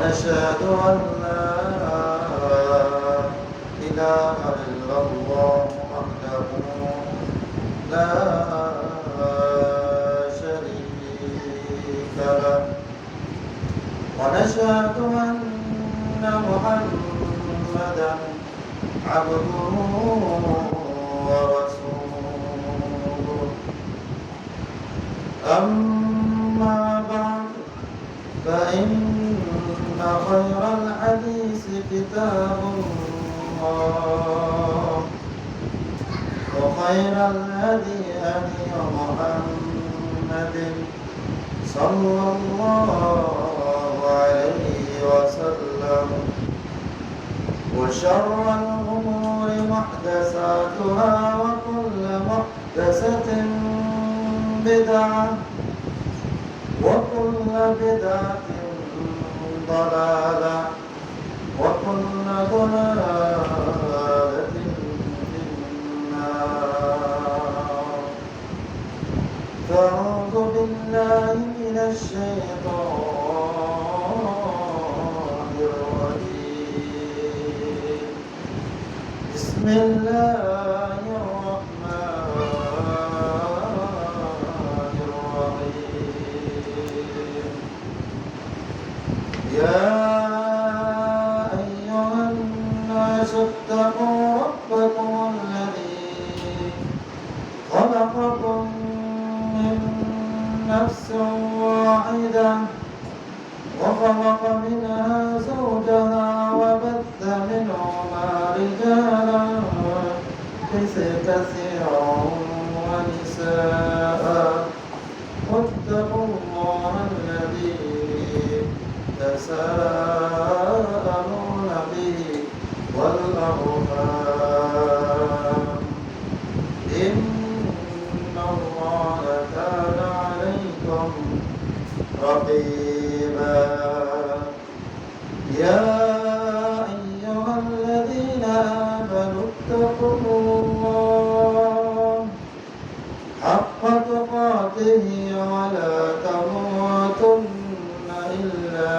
ونشهد أن لا إله إلا الله وحده لا شريك له ونشهد أن محمدا عبده ورسوله أما بعد فإن خير الحديث كتاب الله وخير الهدي هدي محمد صلى الله عليه وسلم وشر الأمور محدثاتها وكل محدثة بدعة وكل بدعة ضلالة وكل ضلالة في النار فأعوذ بالله من الشيطان الرجيم بسم الله الرحمن الرحيم يا أيها الناس اتقوا ربكم الذي خلقكم من نفس واحدة وخلق منها زوجها وبث منهما رجالا كثيرا ونساء واتقوا الله الذي تساءلون به والأرحام إن الله كان عليكم رقيبا يا أيها الذين آمنوا اتقوا الله حق تقاته ولا تموتن إلا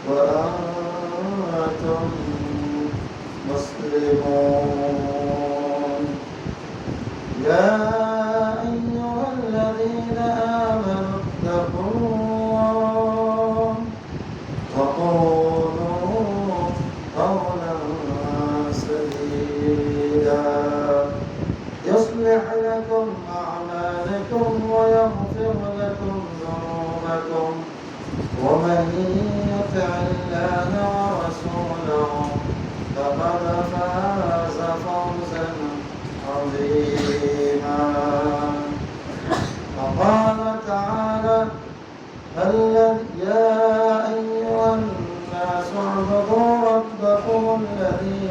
وأنتم مسلمون يا أيها الذين آمنوا اتقوا الله وقولوا قولا سديدا يصلح لكم أعمالكم ويغفر لكم ذنوبكم ومن يطع الله ورسوله فقد فاز فوزا عظيما وقال تعالى يا أيها الناس اعبدوا ربكم الذي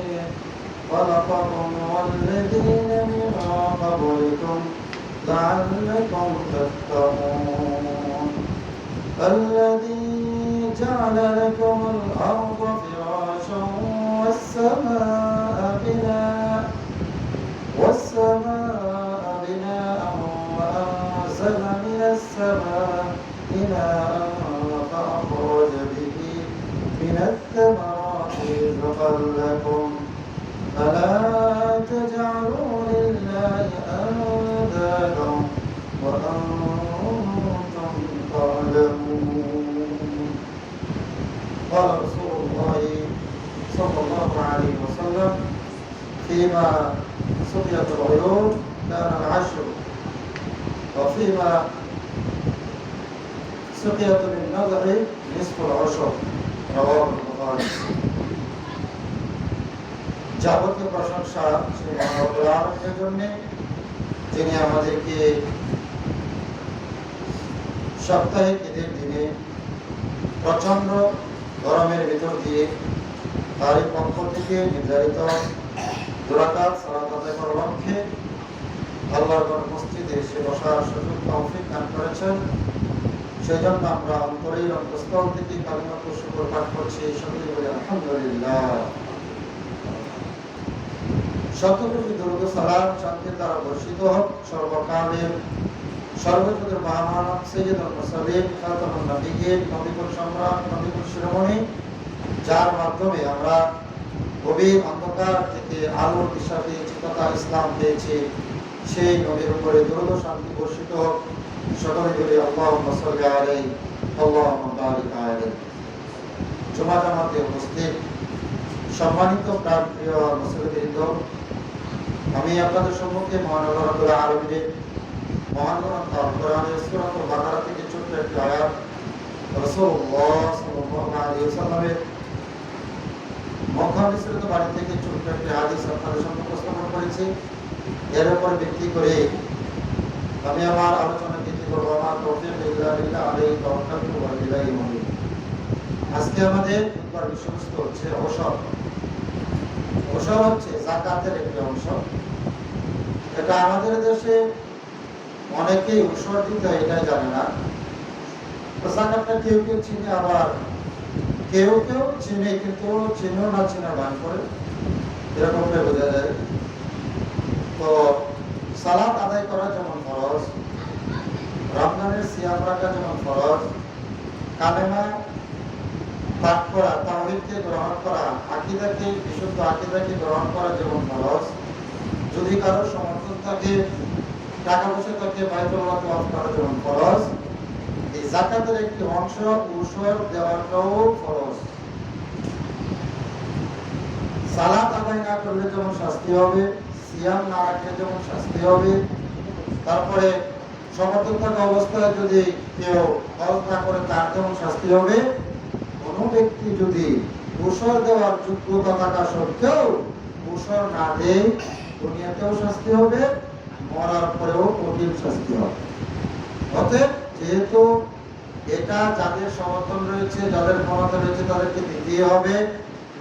خلقكم والذين من قبلكم لعلكم تتقون الذي جعل لكم الأرض فراشا والسماء بناء وأنزل من السماء ماء فأخرج به من الثمرات رزقا لكم فلا تجعلوا لله أندادا وأنتم تعلمون قال رسول الله صلى الله عليه وسلم فيما سقيت العيون كان العشر وفيما سقيت بالنضح نصف العشر رواه البخاري যাবতীয় প্রশংসা সেই মহান আল্লাহর জন্য যিনি আমাদেরকে সাপ্তাহিক ঈদের দিনে প্রচন্ড গরমের ভিতর দিয়ে তারই পক্ষ থেকে নির্ধারিত দুরাকাত সালাত আদায় করার লক্ষ্যে আল্লাহর মসজিদে এসে বসার সুযোগ তৌফিক দান করেছেন। সেই জন্য আমরা অন্তরের অন্তঃস্থল থেকে কালিমাত শুকর পাঠ করছি। সকলে বলি আলহামদুলিল্লাহ। শতকোটি দরুদ সালাম শান্তি দ্বারা বর্ষিত হোক সর্বকালের সর্বযুগের মহামানব সাইয়্যিদুল মুরসালিন খাতামুন নবিয়্যিন নবীকুল সম্রাট নবীকুল শিরোমণি যার মাধ্যমে আমরা গভীর অন্ধকার থেকে আলোর দিশা পেয়েছি তথা ইসলাম পেয়েছি, সেই নবীর উপরে দরুদ ও শান্তি বর্ষিত হোক। সকলে বলি আল্লাহুম্মা সাল্লি আলাইহি আল্লাহুম্মা বারিক আলাইহি। জুমা জামাতে উপস্থিত সম্মানিত প্রাণপ্রিয় মুসলিমবৃন্দ, আমি আপনাদের সম্মুখে মহান আল্লাহ রাব্বুল আলামিনের মহান গ্রন্থ কোরআনের সূরাতুল বাকারা থেকে ছোট্ট একটি আয়াত রাসূলুল্লাহ সাল্লাল্লাহু আলাইহি ওয়াসাল্লামের মক্কা মিশ্রিত বাড়ি থেকে ছোট্ট একটি হাদিস আপনাদের সামনে উপস্থাপন করেছি। এর উপর ভিত্তি করে আমি আমার আলোচনা বৃদ্ধি করব। আমার তৌফিক ইল্লা বিল্লাহ আলাইহি তাওয়াক্কালতু ওয়া ইলাইহি মুনীব। আজকে আমাদের বিষয়বস্তু হচ্ছে ওসর। ওসর হচ্ছে যাকাতের একটি অংশ। এটা আমাদের দেশে অনেকেই ওসর দিতে এটাই জানে না। যাকাতটা কেউ কেউ চিনে, আবার কেউ কেউ চিনে কিন্তু চিনেও না চিনা ভান করে, এরকমটা বোঝা যায়। তো সালাত আদায় করা যেমন ফরজ, রমজানের সিয়াম রাখা যেমন ফরজ, কালেমা পাঠ করা, তাওহীদকে গ্রহণ করা, আকীদাকে বিশুদ্ধ আকীদাকে গ্রহণ করা যেমন ফরজ, যদি কারো সমর্থন থাকে, টাকা পয়সা থাকে, বাইতুল্লাহ ওয়াকফ করা যেমন ফরজ, এই যাকাতের একটি অংশ উসর দেওয়াটাও ফরজ। সালাত আদায় না করলে যেমন শাস্তি হবে, সিয়াম না রাখলে যেমন শাস্তি হবে, তারপরে সমর্থন থাকা অবস্থায় যদি কেউ হজ না করে তার যেমন শাস্তি হবে, কোনো ব্যক্তি যদি উসর দেওয়ার যোগ্যতা থাকা সত্ত্বেও উসর না দেয়, দুনিয়াতেও শাস্তি হবে, মরার পরেও কঠিন শাস্তি হবে। অতএব যেহেতু এটা যাদের সমর্থন রয়েছে, যাদের ক্ষমতা রয়েছে, তাদেরকে দিতেই হবে।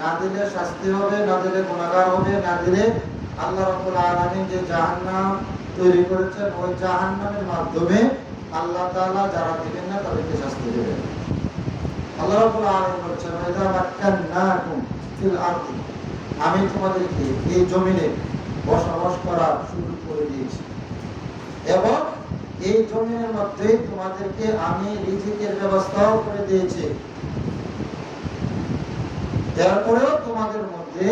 না দিলে শাস্তি হবে, না দিলে গুনাহগার হবে, না দিলে আল্লাহ রাব্বুল আলামিন যে জাহান্নাম তৈরি করেছেন, ওই জাহান্নামের মাধ্যমে আল্লাহ তাআলা যারা দিবেন না তাদেরকে শাস্তি দেবেন। আল্লাহ রাব্বুল আলামিন বলেছেন, ওয়াইদা মাক্কান্নাকুম ফিল আরদি, আমি তোমাদেরকে এই জমিনে বসবাস করার সুযোগ করে দিয়েছি এবং এই জমিনের মধ্যে তোমাদেরকে আমি রিজিকের ব্যবস্থাও করে দিয়েছি। তারপরেও তোমাদের মধ্যে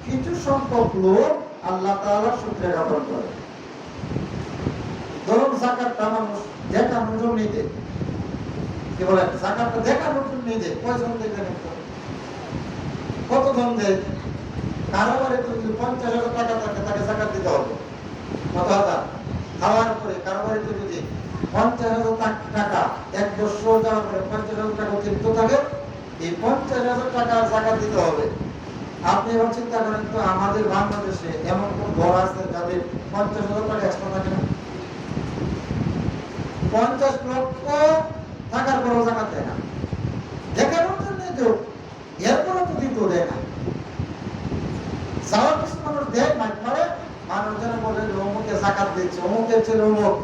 কিছু সংখ্যক লোক আল্লাহ তাআলার শুকরিয়া জ্ঞাপন করে। ধরুন যাকাতটা মানুষ দেখানোর জন্য দেয়, কি বলে যাকাতটা দেখানোর জন্য দেয়, কয়জন দেখে কত জন দেয়? কারো বাড়ি যদি 50,000 টাকা থাকে তাকে যাকাত দিতে হবে কত হাজার খাওয়ার পরে। কারো বাড়িতে যদি 50,000 টাকা এক বছর যাওয়ার পরে 50,000 টাকা অতিরিক্ত থাকে, এই 50,000 টাকা যাকাত দিতে হবে। আপনি এবার চিন্তা করেন তো, আমাদের বাংলাদেশে এমন কোন ঘর আছে যাদের 50,000 টাকা এক্সট্রা থাকে না? 50 লক্ষ টাকার পরও যাকাত দেয় না, দেখানোর জন্য দেও, এরপরও তো দিতেও দেয় না। যাওয়ার কিছু মানুষ দেয় মাইক মারে, মানুষ যেন বলে অমুকে যাকাত দিচ্ছে, অমুকের ছেলে অমুক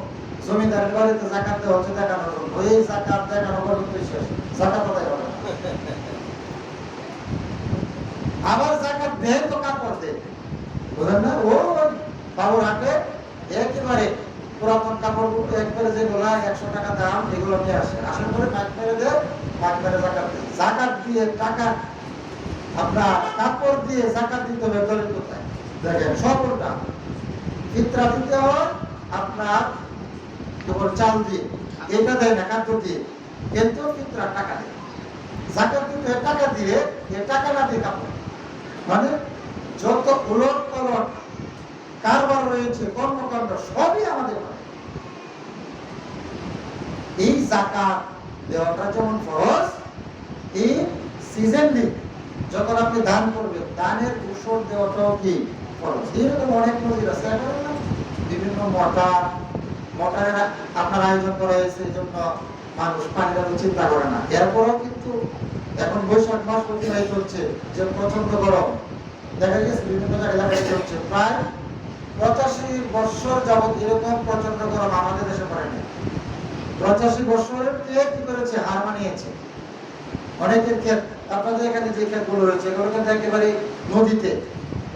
জমিদারের বাড়িতে যাকাত দেওয়া হচ্ছে দেখানোর জন্য। ওই যাকাত দেখানো পর্যন্ত শেষ, যাকাত আদায় হবে না। আবার যাকাত দেয় তো কাপড় দেয়, বুঝলেন না? ও বাবুর হাটে একেবারে পুরাতন কাপড় একবারে যেগুলা 100 টাকা দাম, এগুলো নিয়ে আসে, আসার পরে মাইক মেরে দেয়, মাইক মেরে যাকাত দেয়। যাকাত দিয়ে টাকা আপনার কাপড় দিয়ে যাকাত দিতে হবে দলের কোথায় দেখেন, সবটা ফিতরা দিতে হয় আপনার তোমার চাল দিয়ে, এটা দেয় না খাদ্য দিয়ে, কিন্তু ফিতরা টাকা দেয়। যাকাত দিতে টাকা দিয়ে, এ টাকা না দিয়ে কাপড়, মানে যত উলট পালট কারবার রয়েছে, কর্মকাণ্ড সবই আমাদের। এই যাকাত দেওয়াটা যেমন ফরজ, এই সিজনলি যখন আপনি দান করবেন, দানের উসর দেওয়াটাও কি ফরজ। এরকম অনেক মসজিদ আছে, বিভিন্ন মটারের আপনার আয়োজন করা হয়েছে, এই জন্য মানুষ পানির চিন্তা করে না। এরপরও কিন্তু এখন বৈশাখ মাস অতিবাহিত হচ্ছে, যে প্রচন্ড গরম দেখা গেছে বিভিন্ন জায়গায় হচ্ছে, প্রায় 85 বছর যাবত এরকম প্রচন্ড গরম আমাদের দেশে পড়েনি। 85 বছরের কি করেছে, হার মানিয়েছে। অনেকের ক্ষেত, আপনাদের এখানে যে ক্ষেতগুলো রয়েছে এগুলো কিন্তু একেবারে নদীতে,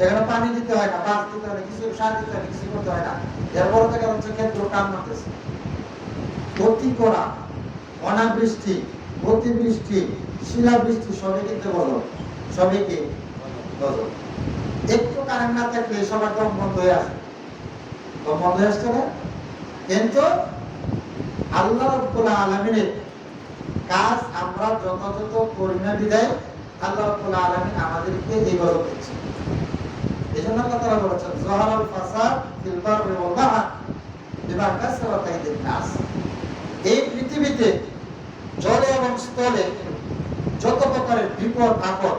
এখানে পানি দিতে হয় না, বাঁশ দিতে হয় না, কিছু সার দিতে হয় না, কিছু করতে হয় না। এরপরে দেখা যাচ্ছে ক্ষেতগুলো টান মারতেছে। অতি করা, অনাবৃষ্টি, অতিবৃষ্টি, শিলা বৃষ্টি সবই কিন্তু গজব, সবই কি গজব। একটু কারেন্ট না থাকলে সবার দম বন্ধ হয়ে আসে, দম বন্ধ হয়ে আসছে না। কিন্তু আল্লাহ রাব্বুল আলামিনের কাজ আমরা যথাযথ করি না বিধায় আল্লাহ রাব্বুল আলামিন আমাদেরকে এই গজব দিচ্ছে। এই জন্য আল্লাহ তাআলা বলেছেন যাহারাল ফাসাদ ফিল বাররি ওয়াল বাহর বিমা কাসাবাত আইদিন নাস। এই পৃথিবীতে জলে এবং স্থলে যত প্রকারের বিপদ আপদ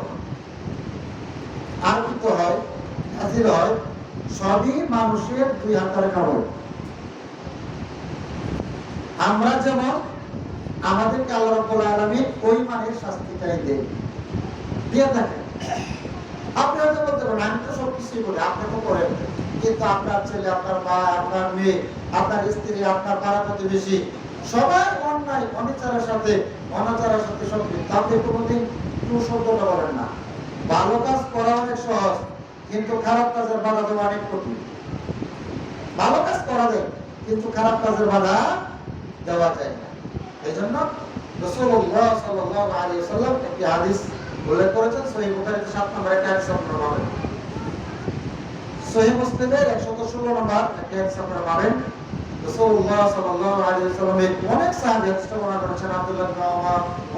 আরোপিত হয়, হাজির হয়, সবই মানুষের দুই হাতের কামাই। আমরা যেমন আমাদেরকে আল্লাহ রাব্বুল আলামিন ওই মানের শাস্তিটাই দেন, দিয়ে থাকেন। আপনি হয়তো বলতে পারেন আমি তো সবকিছুই করি, আপনি তো করেন, কিন্তু আপনার ছেলে, আপনার মা, আপনার মেয়ে, আপনার স্ত্রী, আপনার পাড়া প্রতিবেশী সবাই অন্যায় অনাচারের সাথে সম্পৃক্ত। আপনি কোনোদিন টু শব্দটা বলেন না। ভালো কাজ করা অনেক সহজ, কিন্তু খারাপ কাজের বাধা দেওয়া অনেক কঠিন। ভালো কাজ করা যায়, কিন্তু খারাপ কাজের বাধা দেওয়া যায় না। এই জন্য রাসূলুল্লাহ সাল্লাল্লাহু আলাইহি ওয়াসাল্লাম একটি হাদিস উল্লেখ করেছেন, সহিহ বুখারীতে 7 নম্বর একটা হাদিস আপনারা পাবেন, সহিহ মুসলিমের 116 নম্বর একটা হাদিস আপনারা পাবেন। রাসূলুল্লাহ সাল্লাল্লাহু আলাইহি ওয়াসাল্লামের অনেক সাহাবী হাদিসটা বর্ণনা করেছেন, আব্দুল্লাহ ইবনে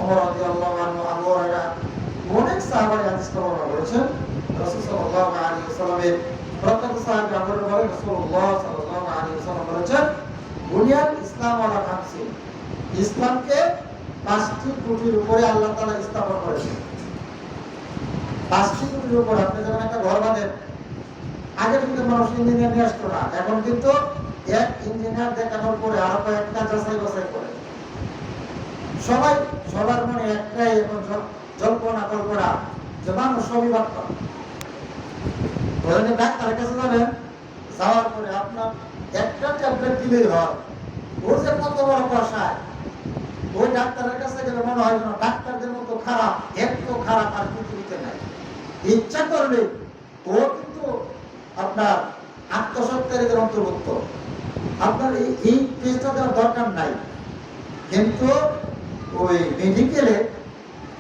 ওমর রাদিয়াল্লাহু আনহু, আবু হুরায়রা, অনেক সাহাবা হাদিসটা বর্ণনা করেছেন। রাসূল সাল্লাল্লাহু আলাইহি ওয়াসাল্লামের প্রত্যেক সাহাবী আমর বলেন, রাসূলুল্লাহ সাল্লাল্লাহু আলাইহি ওয়াসাল্লাম বলেছেন বুনিয়াল ইসলাম আলা খামসিন, ইসলামকে 5টি খুঁটির উপরে আল্লাহ তাআলা স্থাপন করেছেন। 5টি খুঁটির উপর আপনি যখন একটা ঘর বাঁধেন, আগে কিন্তু মানুষ ইঞ্জিনিয়ার নিয়ে আসতো না, এখন কিন্তু এক ইঞ্জিনিয়ার দেখানোর পরে আরো কয়েকটা যাচাই বাছাই করে। সবার মনে একটাই এখন জল্পনা কল্পনা যে মানুষ সবই বার্তা। ডাক্তারের কাছে যাবেন, যাওয়ার পরে আপনার একটা ট্যাবলেট দিলেই হয়, ওর যে কত বড় কষায়, ওই ডাক্তারের কাছে গেলে মনে হয় যেন ডাক্তারদের মতো খারাপ, এত খারাপ আর পৃথিবীতে নাই। ইচ্ছা করলে ও কিন্তু আপনার আত্মসৎকারীদের অন্তর্ভুক্ত, আপনার এই টেস্টটা দেওয়ার দরকার নাই। কিন্তু ওই মেডিকেলে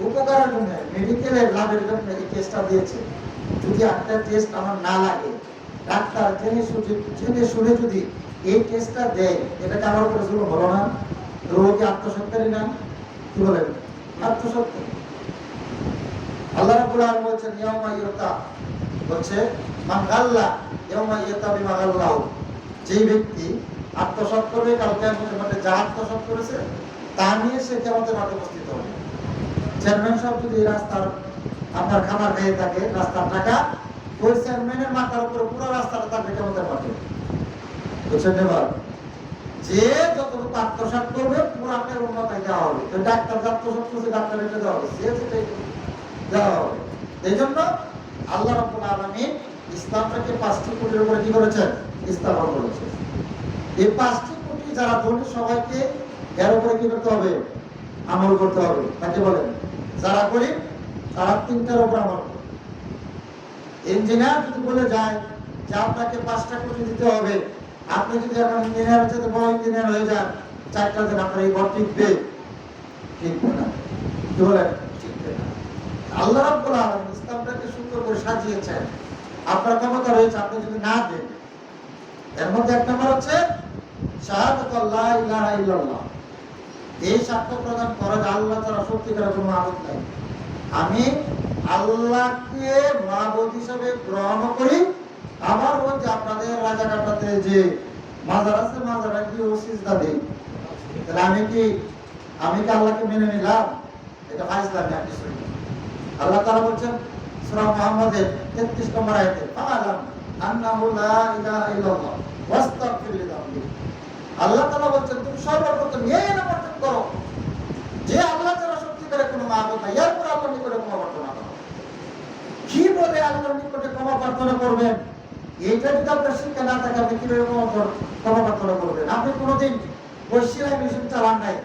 উপকারের জন্য, মেডিকেলের লাভের জন্য এই টেস্টটা দিয়েছে। যদি একটা টেস্ট আমার না লাগে, ডাক্তার জেনে শুনে যদি এই টেস্টটা দেয়, এটাকে আমার উপরে জুলুম হলো না? রোগী আত্মসৎকারী না? কি বলেন? আত্মসৎকারী। আল্লাহ রাব্বুল আলামিন বলেছেন ইয়াউমা ইউতা, বলছে মান গাল্লা ইয়াউমা ইউতা বিমা গাল্লাহু, যেই ব্যক্তি আত্মসৎ করবে কাল কিয়ামতের মাঠে, যা আত্মসৎ করেছে তা নিয়ে সে কিয়ামতের মাঠে উপস্থিত হবে। চেয়ারম্যান সাহেব যদি রাস্তার আপনার খাবার খেয়ে থাকে, রাস্তার টাকা, ওই চেয়ারম্যানের মাথার উপরে পুরো রাস্তাটা থাকবে কিয়ামতের মাঠে। বুঝছেন এবার? যে যতটুকু আত্মসাৎ করবে পুরো আপনার উন্নতি দেওয়া হবে। তো ডাক্তার আত্মসাৎ করছে, ডাক্তার এটা দেওয়া হবে, সে সেটাই দেওয়া হবে। এই জন্য আল্লাহ রাব্বুল আলামিন ইসলামটাকে 5টি খুঁটির উপরে কি করেছেন? স্থাপন করেছেন। এই 5টি খুঁটি যারা ধনী, সবাইকে এর উপরে কি করতে হবে? আমল করতে হবে। তাকে বলেন যারা গরিব তারা 3টার উপর আমল করবে। ইঞ্জিনিয়ার যদি বলে যায় যে আপনাকে 5টা খুঁটি দিতে হবে, আপনি যদি এখন ইঞ্জিনিয়ার হচ্ছে বড় ইঞ্জিনিয়ার হয়ে যান, 4টা দিন আপনার এই ঘর টিকবে? টিকবে না। কি বলেন? টিকবে না। আল্লাহ রাব্বুল আলামিন ইসলামটাকে সুন্দর করে সাজিয়েছেন, আপনার ক্ষমতা রয়েছে, আপনি যদি না দেন। এর মধ্যে এক নম্বর হচ্ছে শাহাদাতু লা ইলাহা ইল্লাল্লাহ, এই সাক্ষ্য প্রদান করা যে আল্লাহ ছাড়া সত্যিকারের কোনো মাবুদ নাই। আমি আল্লাহকে মাবুদ হিসেবে গ্রহণ করি। আমার ওই যে আপনাদের রাজাকাটাতে যে মাজার আছে, মাজারে কি ও সিজদা দেই, তাহলে আমি কি আল্লাহকে মেনে নিলাম? এটা ফাইজলামি আর কিছু না। আল্লাহ তাআলা বলছেন সূরা মুহাম্মাদের 33 নম্বর আয়াতে, ফাআলাম আন্নাহু লা ইলাহা ইল্লাল্লাহ ওয়াস্তাগফির লিযামবিক। আল্লাহ তাআলা বলছেন তুমি সর্বপ্রথম এই নামটা করো যে আল্লাহ ছাড়া সত্যিকারের কোনো মাবুদ নাই, এরপর আল্লাহর নিকটে ক্ষমা প্রার্থনা করো। কি বলে আল্লাহর নিকটে ক্ষমা প্রার্থনা করবেন? এইটা যদি আপনার শিক্ষা না থাকে, আপনি কিভাবে ক্ষমা প্রার্থনা করবেন? আপনি কোনোদিন ওই সেলাই মেশিন চালান নাই,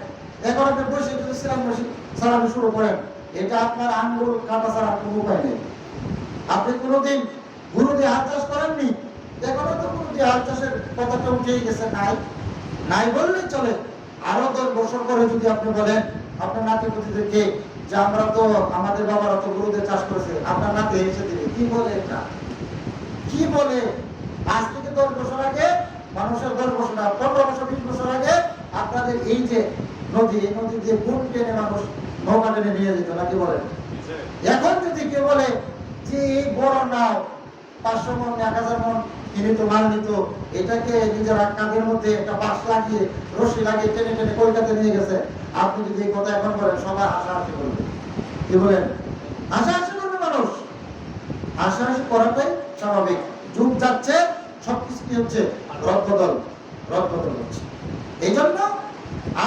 এখন আপনি বসে যদি সেলাই মেশিন চালানো শুরু করেন, এটা আপনার আঙ্গুল কাটা ছাড়া কোনো উপায় নেই। আপনি কোনোদিন গরু দিয়ে হাল চাষ করেননি, এখন তো গরু দিয়ে হাল চাষের কথাটা উঠেই গেছে, নাই বললেই চলে। আরো 10 বছর পরে যদি আপনি বলেন আপনার নাতি পুতিদেরকে যে আমরা তো আমাদের বাবারা তো গরুদের চাষ করেছে, আপনার নাতে এসে দিবে। কি বলে এটা? কি বলে? আজ থেকে 10 বছর আগে মানুষের 10 বছর না 15 বছর 20 বছর আগে আপনাদের এই যে নদী, এই নদী দিয়ে বুট টেনে মানুষ নৌকা টেনে নিয়ে যেত, নাকি বলেন? এখন যদি কেউ বলে যে এই বড় নাও 500 মন 1000 মন কিনিত মাল নিত, এটাকে নিজের কাঁধের মধ্যে একটা বাঁশ লাগিয়ে রশি লাগিয়ে টেনে টেনে কলকাতা নিয়ে গেছে, আপনি যদি এই কথা এখন বলেন সবাই হাসাহাসি করবে। কি বলেন? হাসাহাসি করবে মানুষ। হাসাহাসি করাটাই স্বাভাবিক। যুগ যাচ্ছে, সবকিছু কি হচ্ছে? রদবদল হচ্ছে। এই জন্য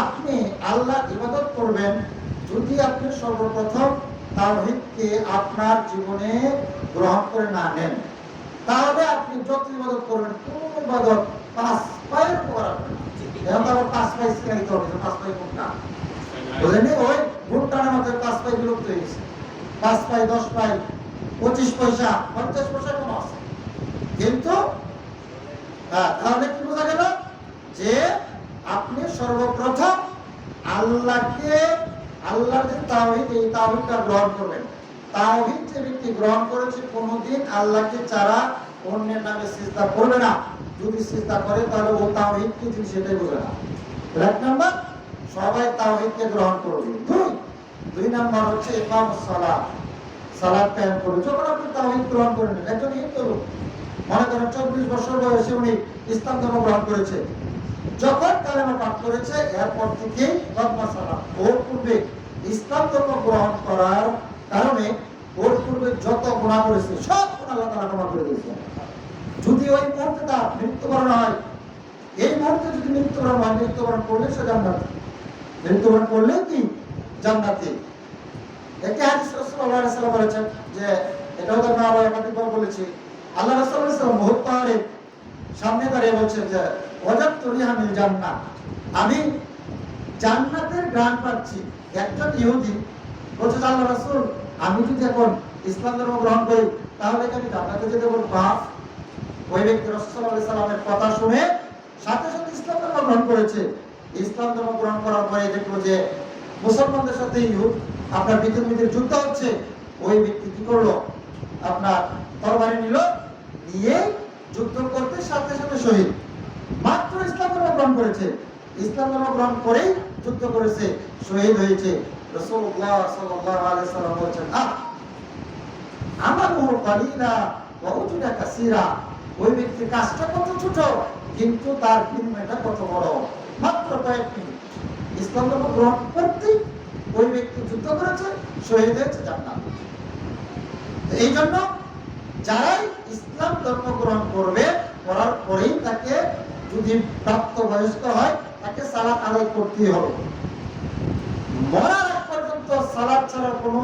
আপনি আল্লাহ ইবাদত করবেন যদি আপনি সর্বপ্রথম তাওহীদকে আপনার জীবনে গ্রহণ করে না নেন, তাহলে আপনি যত ইবাদত করবেন কোন ইবাদত 5 পায়ের উপর আসবে না। এখন তো আবার 5 পায়ে শিখাইতে হবে, 5 পায়ে কোনটা বুঝলেন? ওই ভুট্টানের মধ্যে 5 পায়ে বিলুপ্ত হয়ে গেছে। 5 পায়ে 10 পায়ে 25 পয়সা 50 পয়সা কোন আছে, কিন্তু তাহলে কি বোঝা গেল? যে আপনি সর্বপ্রথম আল্লাহকে, আল্লাহর যে তাওহীদ, এই তাওহীদটা গ্রহণ করবেন। তাওহীদ যে ব্যক্তি গ্রহণ করেছে কোনদিন আল্লাহকে ছাড়া অন্যের নামে সিজদা করবে না। যদি সিজদা করে তাহলে ও তাওহীদ কি জিনিস সেটাই বোঝে না। এক নাম্বার, সবাই তাওহীদকে গ্রহণ করবে। দুই নাম্বার হচ্ছে ইকামুস সালাত, সালাত কায়েম করবে। যখন আপনি তাওহীদ গ্রহণ করে নেন, একজন হিন্দু মনে করেন 24 বছর বয়সে উনি ইসলাম ধর্ম গ্রহণ করেছে, যখন কালেমা পাঠ করেছে এরপর থেকেই ওর পূর্বে ইসলাম ধর্ম গ্রহণ করার কারণে ওর পূর্বে যত গুনাহ করেছে সব গুনাহ আল্লাহ তাআলা ক্ষমা করে দিয়েছেন। যদি ওই মুহূর্তে তার মৃত্যুবরণ হয়, এই মুহূর্তে যদি মৃত্যুবরণ হয়, মৃত্যুবরণ করলে সে জান্নাতি। মৃত্যুবরণ করলে কি? জান্নাতি। একটি হাদিস রাসূলুল্লাহ সাল্লাল্লাহু আলাইহি ওয়াসাল্লাম বলেছেন, যে এটাও তো আমরা একাধিকবার বলেছি, আল্লাহ রাসূল সাল্লাল্লাহু আলাইহি ওয়াসাল্লাম মুহূর্ত পাহাড়ের সামনে দাঁড়িয়ে বলছেন যে ওয়াজাদতু রিহামিল জান্নাহ, আমি জান্নাতের ঘ্রাণ পাচ্ছি। একজন ইহুদি বলছে, আল্লাহ রাসূল, আমি যদি এখন ইসলাম ধর্ম গ্রহণ করি তাহলে কি আমি জান্নাতে যেতে পারবো? ওই ব্যক্তি রাসূল সাল্লাল্লাহু আলাইহি সাল্লামের কথা শুনে সাথে সাথে ইসলাম ধর্ম গ্রহণ করেছে। ইসলাম ধর্ম গ্রহণ করার পরে দেখলো যে মুসলমানদের সাথে আপনার বিতর্কিত যুদ্ধ হচ্ছে। ওই ব্যক্তি কি করলো? আপনার তরবারি নিল, নিয়ে যুদ্ধ করতে সাথে সাথে শহীদ। মাত্র ইসলাম ধর্ম গ্রহণ করেছে, ইসলাম ধর্ম গ্রহণ করেই যুদ্ধ করেছে, শহীদ হয়েছে। রাসূলুল্লাহ সাল্লাল্লাহু আলাইহি ওয়াসাল্লাম বলেছেন, আমালুহু কালিলা ওয়া উজরা কাসীরা। ওই ব্যক্তির কাজটা কত ছোট, কিন্তু তার বিনিময়টা কত বড়। মাত্র কয়েক মিনিট ইসলাম ধর্ম গ্রহণ করতেই ওই ব্যক্তি যুদ্ধ করেছে, শহীদ হয়েছে, জান্নাত। এই জন্য যারাই ইসলাম ধর্ম গ্রহণ করবে, করার পরেই তাকে যদি প্রাপ্তবয়স্ক হয় তাকে সালাত আদায় করতে হবে। মরার আগ পর্যন্ত সালাত ছাড়ার কোনো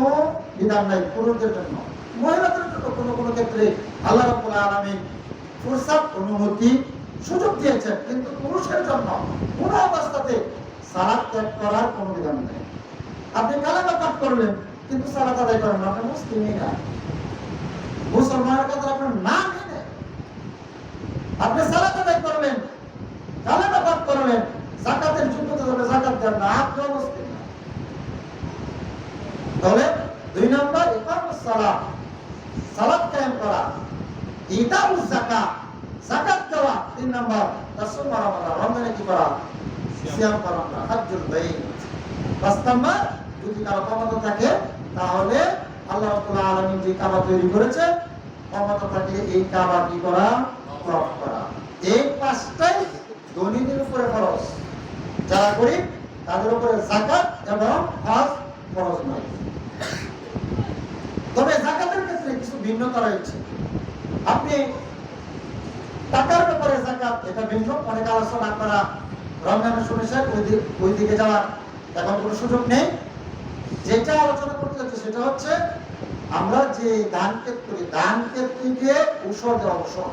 বিধান নাই পুরুষদের জন্য। মহিলাদের জন্য কোনো কোনো ক্ষেত্রে আল্লাহ রাব্বুল আলামিন ফুরসাত, অনুমতি, সুযোগ দিয়েছেন, কিন্তু পুরুষের জন্য কোন অবস্থাতে সালাত ত্যাগ করার কোনো বিধান নেই। আপনি কালেমা পাঠ করলেন কিন্তু সালাত আদায় করেন না, আপনি মুসলিমই না, মুসলমানের কথা আপনার নামই নেই। আপনি সালাত আদায় করলেন, কালেমা পাঠ করলেন, যাকাতের যোগ্যতা হলে যাকাত দেন না, আপনি মুসলিম না। তাহলে 2 নাম্বার ইকামুস সালাত, সালাত কায়েম করা, ইতাউজ যাকাত, যাকাত দেওয়া। 3 নাম্বার তাসওম রমাদান, রমজানে কি করা? সিয়াম করা, হজ্জুল বাইত। 5 নাম্বার যদি কারো ক্ষমতা থাকে তাহলে আল্লাহ রাব্বুল আলামিন যে কাবা তৈরি করেছে, ক্ষমতা থাকলে এই কাবা কি করা? তওয়াফ করা। এই 5টাই ধনীদের উপরে ফরজ, যারা গরীব তাদের উপরে যাকাত এবং হজ ফরজ নয়। তবে যাকাতের ক্ষেত্রে কিছু ভিন্নতা রয়েছে। আপনি টাকার ব্যাপারে যাকাত, এটা ভিন্ন। অনেক আলোচনা আপনারা রমজানে শুনেছেন, ওই দিকে যাওয়ার এখন কোনো সুযোগ নেই। যেটা আলোচনা করতে যাচ্ছে সেটা হচ্ছে আমরা যে ধান ক্ষেত করি, ধান ক্ষেত থেকে উসর দেওয়া। উসর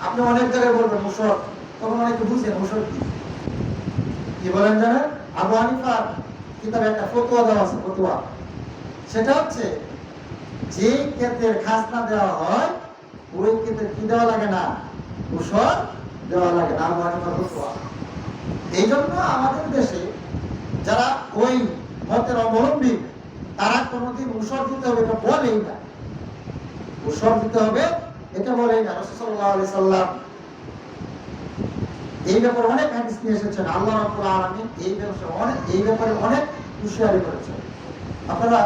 আপনি অনেক জায়গায় বলবেন উসর, তখন অনেকে বুঝেন উসর কি বলেন জানেন? আবু হানিফার কিতাবে একটা ফতোয়া দেওয়া আছে। ফতোয়া সেটা হচ্ছে যে ক্ষেতের খাজনা দেওয়া হয় ওই ক্ষেতের কি দেওয়া লাগে না? উসর দেওয়া লাগে না। আবু হানিফার ফতোয়া। এই জন্য আমাদের দেশে যারা ওই মতের অবলম্বী তারা কোনোদিন উসর দিতে হবে এটা বলেই না। উসর দিতে হবে এটা বলেই না। রাসূল সাল্লাল্লাহু আলাইহি সাল্লাম এই ব্যাপারে অনেক হাদিস নিয়ে এসেছেন। আল্লাহ রাব্বুল আলামিন এই ব্যাপারে অনেক হুঁশিয়ারি করেছেন। আপনারা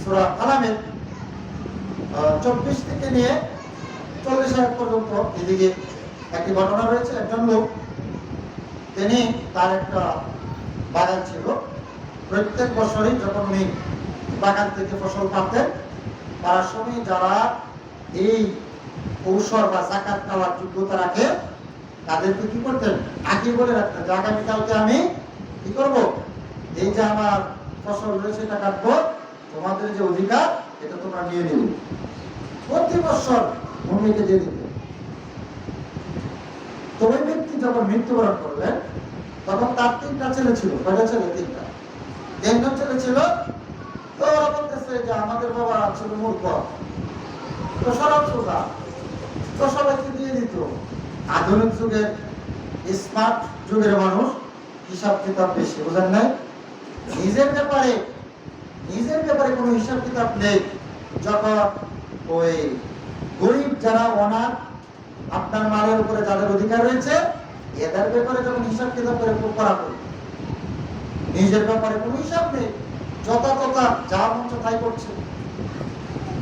সূরা কালামের 24 থেকে নিয়ে 40 আয়াত পর্যন্ত এদিকে একটি ঘটনা রয়েছে। একজন লোক, তিনি তার একটা বাগান ছিল। প্রত্যেক বছরই যখন উনি বাগান থেকে ফসল পাতেন, তার সময় যারা এই ঔষধ বা যাকাত দেওয়ার যোগ্যতা রাখে তাদেরকে কি করতেন, আগে বলে রাখতেন যে আগামীকালকে আমি কি করব, এই যে আমার ফসল রয়েছে এটা কাটবো, তোমাদের যে অধিকার এটা তোমরা নিয়ে নিবে। প্রতি বছর ভূমিকে দিয়ে দিতে। তো ওই ব্যক্তি যখন মৃত্যুবরণ করলেন তখন তার 3টা ছেলে ছিল। কয়টা ছেলে? 3টা। 3জন ছেলে ছিল। তো ওরা বলতেছে যে আমাদের বাবা ছিল মূর্খ, তো সরব সোজা, তো সবাইকে দিয়ে দিত। আধুনিক যুগের স্মার্ট যুগের মানুষ হিসাব কিতাব বেশি, বুঝেন নাই? নিজের ব্যাপারে কোনো হিসাব কিতাব নেই। যখন ওই গরিব যারা অনাথ, আপনার মালের উপরে যাদের অধিকার রয়েছে, এদের ব্যাপারে যখন হিসাব কিতাব করে করা করি, নিজের ব্যাপারে কোনো হিসাব নেই, যথাযথা যা মন তাই করছে।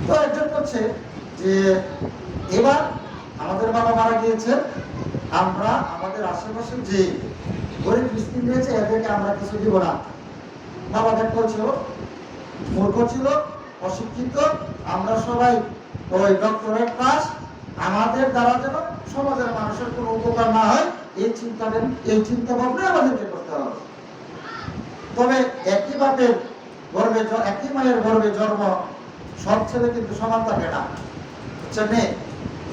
তো একজন করছে যে এবার আমাদের বাবা মারা গিয়েছে, আমরা আমাদের আশেপাশে যে গরিব মিসকিন রয়েছে এদেরকে আমরা কিছু দিব না। বাবা ব্যাখ্যা ছিল, মূর্খ ছিল, অশিক্ষিত, আমরা সবাই ওই ডক্টরেট পাস, আমাদের দ্বারা যেন সমাজের মানুষের কোনো উপকার না হয় এই চিন্তা ভাবনা আমাদেরকে করতে হবে। তবে একই বাপের গর্ভে, একই মায়ের গর্ভে জন্ম, সব ছেলে কিন্তু সমান থাকে না, বুঝছেন?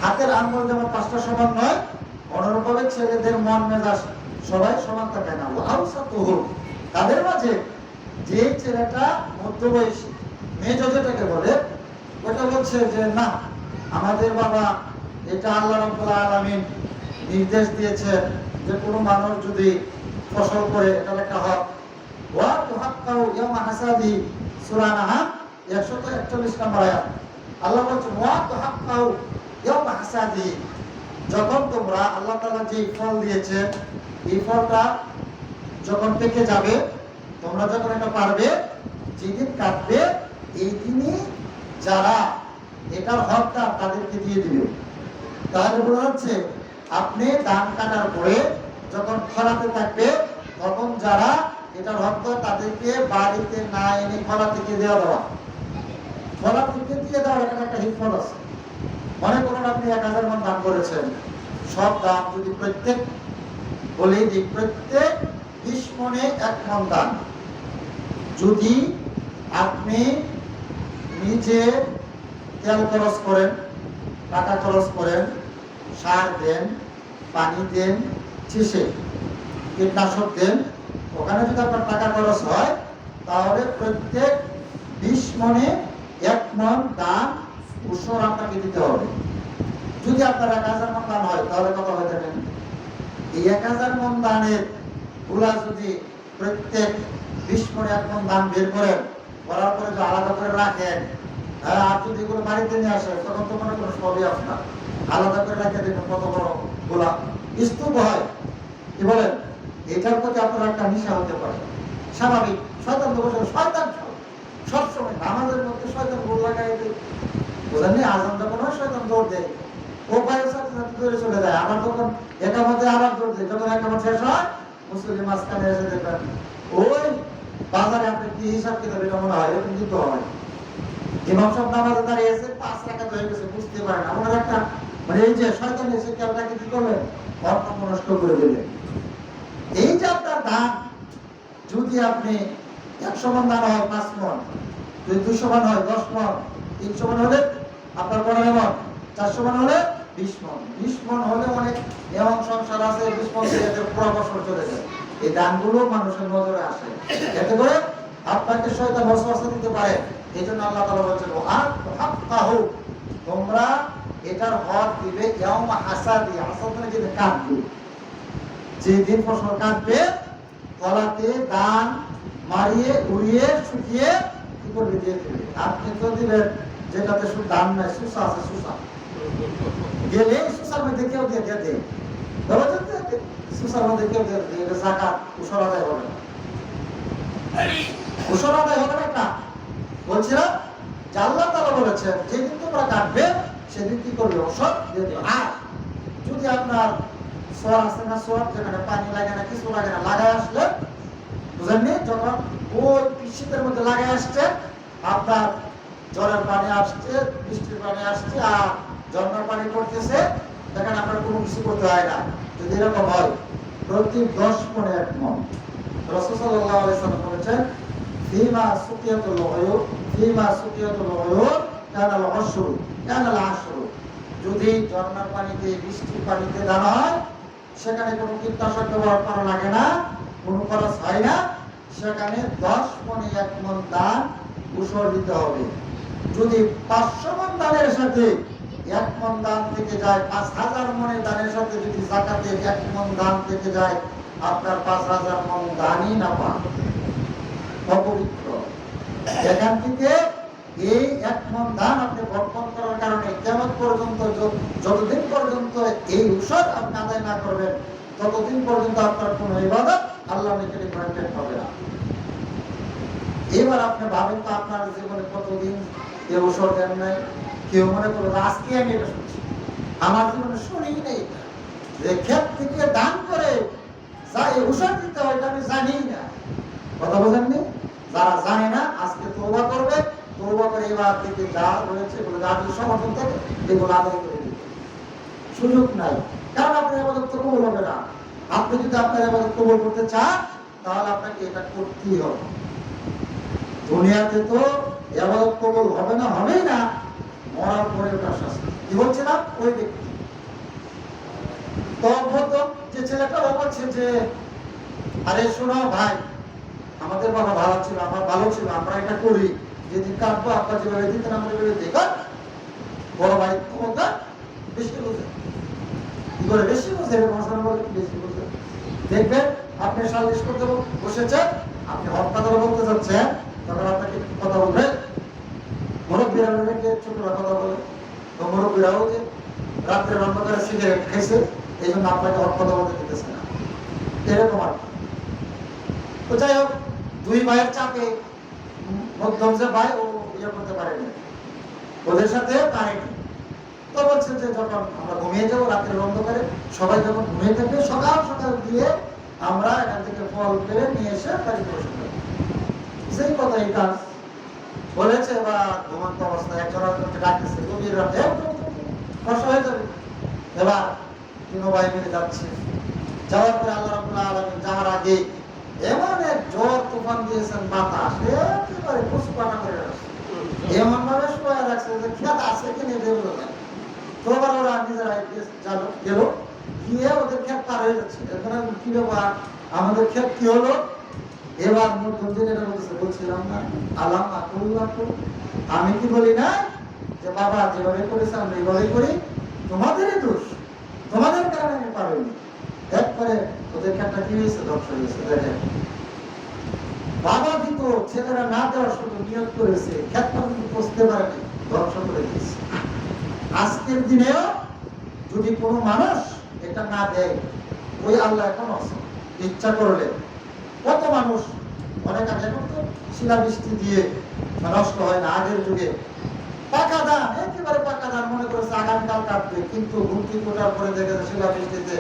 হাতের আঙ্গুল যেমন 5টা সমান নয়, অনুরূপভাবে ছেলেদের মন মেজাজ সবাই সমান থাকে না। তাদের মাঝে যে ছেলেটা মধ্যবয়সী, মেজ যেটাকে বলে, ওটা বলছে যে না, আমাদের বাবা এটা আল্লাহ রাব্বুল আলামিন নির্দেশ দিয়েছে যে কোনো মানুষ যদি ফসল করে এটার একটা হক। ওয়া তুহাক্কাউ ইয়াওমা হাসাদি, সূরা নাহাম 141 নম্বর আয়াত। আল্লাহ বলছেন ওয়া তুহাক্কাউ ইয়াওমা হাসাদি, যখন তোমরা আল্লাহ তাআলা যে ফল দিয়েছে এই ফলটা যখন পেকে যাবে, তোমরা যখন এটা পারবে, যেদিন কাটবে এই দিনই যারা এটার হকটা তাদেরকে দিয়ে দিবে। তাহলে বলা হচ্ছে আপনি ধান কাটার পরে যখন ফলাতে থাকবে, তখন যারা এটার হক তাদেরকে বাড়িতে না এনে ফলা থেকে দেওয়া, ফলা থেকে দিয়ে দেওয়া, এখানে একটা হিকমত আছে। মনে করুন আপনি 1000 মণ দান করেছেন, সব দান যদি প্রত্যেক 20 মণে 1 মণ দান যদি আপনি নিজে তেল খরচ করেন, টাকা খরচ করেন, সার দেন, পানি দেন, শেষে কীটনাশক দেন, ওখানে যদি আপনার টাকা খরচ হয়, তাহলে প্রত্যেক 20 মণে 1 মণ দান উসর আপনাকে দিতে হবে। যদি আপনার 1000 মণ দান হয় তাহলে কত হয়ে যাবেন? এই 1000 মণ দানের গুলা যদি প্রত্যেক 20 মণে 1 মণ দান বের করেন, করার পরে যদি আলাদা করে রাখেন, আর যদি এগুলো বাড়িতে নিয়ে আসে, তখন তো মনে করুন সবই আপনার। আলাদা করে রাখে দেখুন কত বড় গোলা স্তূপ হয়। কি বলেন? এটার প্রতি আপনার একটা নেশা হতে পারে, স্বাভাবিক। শয়তান তো বসে, শয়তান সবসময় নামাজের মধ্যে শয়তান গোল লাগাই দেয়, বোঝেননি? আজান যখন হয় শয়তান দৌড় দেয়, ও পায়ের সাথে সাথে দৌড়ে চলে যায়, আবার তখন একামতে আবার দৌড় দেয়। যখন একামত শেষ হয়, মুসলিম মাঝখানে এসে দেখবেন ওই বাজারে আপনি কি হিসাব কিতাব এটা মনে হয় এরকম কিন্তু হয়। ইমাম সাহেব নামাজে দাঁড়িয়েছে, 5 রাকাত হয়ে গেছে, বুঝতে পারে না, ওনার একটা মানে এই যে শয়তান এসে কেউটাকে কি করবেন, অর্থ নষ্ট করে দেবেন। এই যে আপনার দান যদি আপনি 100 মণ দান হয় 5 মণ, যদি 200 মণ হয় 10 মণ, 300 মণ হলে আপনার 15 মণ, 400 মণ হলে 20 মণ। 20 মণ হলে অনেক এমন সংসার আছে 20 মণ দিয়ে পুরো বছর চলে যায়। এই দানগুলো মানুষের নজরে আসে, এতে করে আপনাকে শয়তান ওয়াসওয়াসা দিতে পারে। এই জন্য আল্লাহ তাআলা বলেছেন হাক্কাহু, তোমরা এটার হক দিবে ইয়াউমা হাসাদি, হাসাদ মানে যেদিন কাটবে, যেদিন ফসল কাটবে কলাতে ধান মারিয়ে উড়িয়ে শুকিয়ে কি করবে দিয়ে দেবে। আপনি তো দিবেন যেটাতে শুধু ধান নাই, সুসা আছে, সুসা গেলে সুসার মধ্যে কেউ দিয়ে দিয়ে দেয়, সুসার মধ্যে কেউ দিয়ে দেয়, এটা জাকাত উসর আদায় হবে না, উসর আদায় হবে না। বলছিলাম যে আল্লাহ তাআলা বলেছেন যেদিন তোমরা কাটবে সেদিন কি করবে, ওষুধ দিয়ে দেবে। আর যদি আপনার সোয়ার আছে না, সোয়ার যেখানে পানি লাগে না, কিছু লাগে না, লাগায় আসলে বুঝেননি, যখন ওই শীতের মধ্যে লাগায় আসছে, আপনার জ্বরের পানি আসছে, বৃষ্টির পানি আসছে, আর ঝর্ণার পানি পড়তেছে, দেখেন আপনার কোনো কিছু করতে হয় না। যদি এরকম হয় প্রতি 10 মণে 1 মণ। রাসূল সাল্লাল্লাহু আলাইহি ওয়াসাল্লাম বলেছেন ফিমা সুকিয়াতুল উয়ুর, ফিমা সুকিয়াতুল উয়ুর কানাল আশরু, কানাল আশরু। যদি ঝর্ণার পানিতে, বৃষ্টির পানিতে দান হয়, সেখানে কোনো কীটনাশক ব্যবহার করা লাগে না, কোনো খরচ হয় না, সেখানে 10 মণে 1 মণ দান উসর দিতে হবে। যদি 500 মণ দানের সাথে 1 মণ দান থেকে যায়, 5000 মণের দানের সাথে যদি যাকাতে 1 মণ দান থেকে যায়, আপনার 5000 মণ দানই না পান, অপবিত্র। এখান থেকে এই 1 মণ দান আপনি বর্পণ করার কারণে কিয়ামত পর্যন্ত, যতদিন পর্যন্ত এই উসর আপনি আদায় না করবেন, ততদিন পর্যন্ত আপনার কোনো ইবাদত আল্লাহর নিকটে গ্রান্টেড হবে না। এবার আপনি ভাবেন তো আপনার জীবনে কতদিন এই উসর দেন নাই। কেউ মনে করবে আজকে আমি এটা শুনছি, আমার জীবনে শুনি নেই, যে ক্ষেত থেকে দান করে যা এই উসর দিতে হয় এটা আমি জানি না। কথা বোঝেননি? যারা জানে না আজকে তওবা করবে, তওবা করে এবার থেকে যা রয়েছে এগুলো যা সমর্থন থাকে এগুলো আদায় করে দিবে। সুযোগ নাই, কারণ আপনার ইবাদত তো কবুল হবে না। আপনি যদি আপনার ইবাদত কবুল করতে চান তাহলে আপনাকে এটা করতেই হবে। দুনিয়াতে তো ইবাদত কবুল হবে না, হবেই না, মরার পরে ওটা শাস্তি। কি বলছিলাম? ওই ব্যক্তি তো যে ছেলেটা বলছে যে আরে শোনো ভাই, আমাদের বাবা ভালো ছিল, আমার ভালো ছিল, আমরা এটা করি, যেদিন কাটবো আপনার যেভাবে দিতেন আমরা যেভাবে দেখান। বড় ভাই ক্ষমতা বেশি বোঝে, কি করে বেশি বোঝে, মশলা বলে বেশি বোঝে। দেখবেন আপনি সালিশ করতে বসেছেন, আপনি হক কথা বলতে যাচ্ছেন, তখন আপনাকে কথা বলবে মুরব্বীরা, ছোটরা কথা বলে, তো মুরব্বীরাও যে রাত্রে রান্না করে সিগারেট খাইছে, এই জন্য আপনাকে হক কথা বলতে দিতেছে না, এরকম আর। তো যাই হোক, 2 ভাইয়ের চাপে মধ্যম যে ভাই ও ইয়ে করতে পারেনি, ওদের সাথে পারেনি। তো বলছে যে যখন আমরা ঘুমিয়ে যাবো রাত্রের অন্ধকারে, সবাই যখন ঘুমিয়ে থাকবে, সকাল সকাল গিয়ে আমরা এখান থেকে ফল পেরে নিয়ে এসে বাড়িতে বসে থাকবো। সেই কথা এই কাজ বলেছে, বা ঘুমন্ত অবস্থায় একজন ডাকতেছে গভীর রাতে, কষ্ট হয়ে যাবে। এবার 3 ভাই মিলে যাচ্ছে, যাওয়ার পরে আল্লাহ রাব্বুল আলামিন যাওয়ার আগে এমন এক ঝড় তুফান দিয়েছেন, বাতাস একেবারে কুচকাটা করে রাখছে, এমন ভাবে শুয়ে রাখছে যে খেত আছে কি নেই দেখলো না। তো আবার ওরা নিজেরা গেল, গিয়ে ওদের ক্ষেত পার হয়ে যাচ্ছে। এখন কি ব্যাপার, আমাদের ক্ষেত কি হলো? এবার বলছিলাম না আলাম আমি কি বলি না যে বাবা যেভাবে করেছে আমরা এইভাবে করি, তোমাদেরই দোষ, তোমাদের কারণে আমি পারিনি। একবারে ওদের ক্ষেতটা কি হয়েছে, ধ্বংস হয়েছে। দেখেন, বাবা দিত, ছেলেরা না দেওয়ার শুধু নিয়োগ করেছে, ক্ষেতটা কিন্তু পৌঁছতে পারেনি, ধ্বংস করে দিয়েছে। আজকের দিনেও যদি কোনো মানুষ এটা না দেয়, ওই আল্লাহ এখন ইচ্ছা করলে কত মানুষ অনেক আগে করতো, শিলাবৃষ্টি দিয়ে নষ্ট হয় না। আগের যুগে পাকা ধান, একেবারে পাকা ধান মনে করেছে আগামীকাল কাটবে, কিন্তু ঘুমটি কোটার পরে দেখেছে শিলাবৃষ্টিতে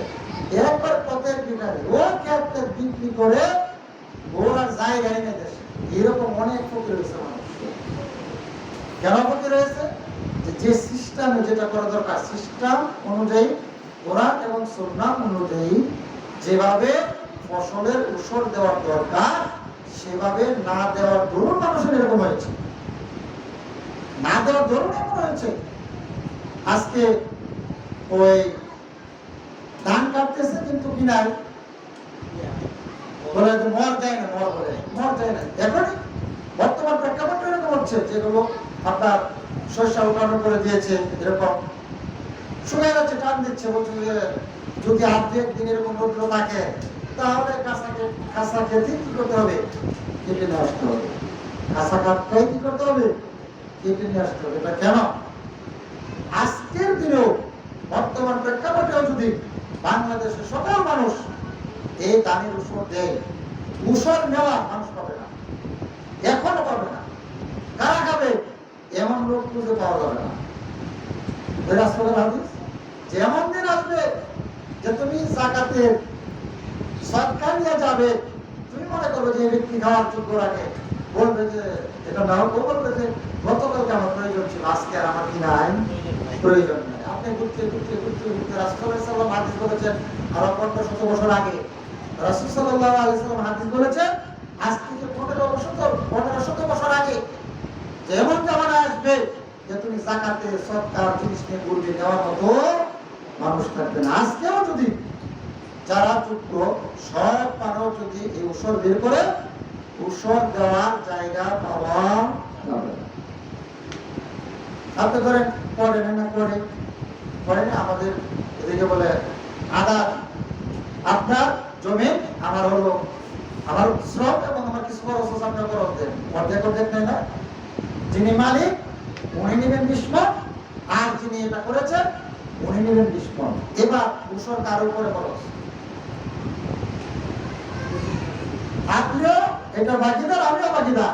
একবার পথের কিনারে ও ক্ষেতটা বিক্রি করে ওর আর জায়গায় নেই দেশে। এরকম অনেক ফকির হয়েছে মানুষ। কেন ফকির হয়েছে? যে সিস্টেমে যেটা করা দরকার, সিস্টেম অনুযায়ী, কোরআন এবং সুন্নাহ অনুযায়ী যেভাবে ফসলের উসর দেওয়ার দরকার, সেভাবে না দেওয়ার দরুন মানুষের এরকম হয়েছে, না দেওয়ার দরুন এমন হয়েছে। আজকে ওই ধান কাটতেছে কিন্তু কিনাই বলে মর যায় না, মর যায় না। এখনই বর্তমান প্রেক্ষাপট এরকম হচ্ছে, যেগুলো আপনার শস্য উঠানো করে দিয়েছে, এরকম শুকিয়ে যাচ্ছে, টান দিচ্ছে, বলছে যে যদি 1.5 দিন এরকম রৌদ্র থাকে তাহলে কাঁচা খেতে কি করতে হবে? কেটে নিয়ে আসতে হবে। কাঁচা কাঠটাই কি করতে হবে? কেটে নিয়ে আসতে হবে। এটা কেন? আজকের দিনেও বর্তমান প্রেক্ষাপটেও যদি বাংলাদেশের সকল মানুষ এই দানের উসর দেয়, উসর নেওয়া মানুষ পাবে না, এখনো পাবে না। কারা খাবে? এমন লোক খুঁজে পাওয়া যাবে না। রাসূলের হাদিস যে এমন দিন আসবে যে তুমি যাকাতের সদকা নিয়ে যাবে, তুমি মনে করো যে এই ব্যক্তি খাওয়ার যোগ্য রাখে, বলবে যে এটা নাও, বলবে যে গতকালকে আমার প্রয়োজন ছিল, আজকে আর আমার কি নাই, প্রয়োজন নেই। আপনি ঘুরতে ঘুরতে ঘুরতে ঘুরতে রাসূল সাল্লাল্লাহু আলাইহি ওয়াসাল্লাম হাদিস বলেছেন আরো 1500 বছর আগে, রাসূল সাল্লাল্লাহু আলাইহি ওয়াসাল্লাম হাদিস বলেছেন আজ থেকে 1500 বছর আগে যে এমন জামানা আসবে যে তুমি যাকাতের সদকার জিনিস নিয়ে ঘুরবে, নেওয়ার মতো মানুষ থাকবে না। আজকেও যদি যারা যোগ্য সব মানুষ যদি এই উসর বের করে, উসর দেওয়ার জায়গা পাওয়া যাবে না। আপনি ধরেন পড়েন না, পড়েন আমাদের এদিকে বলে আদার, আপনার জমি আমার হলো, আমার শ্রম এবং আমার কিছু খরচ আপনার খরচ দেন, অর্ধেক নেয় না। যিনি মালিক উনি নেবেন 20 মণ, আর যিনি এটা করেছেন উনি নেবেন 20 মণ। এবার উসর কার উপরে খরচ? আপনিও এটা বাকিদার, আমিও বাকিদার।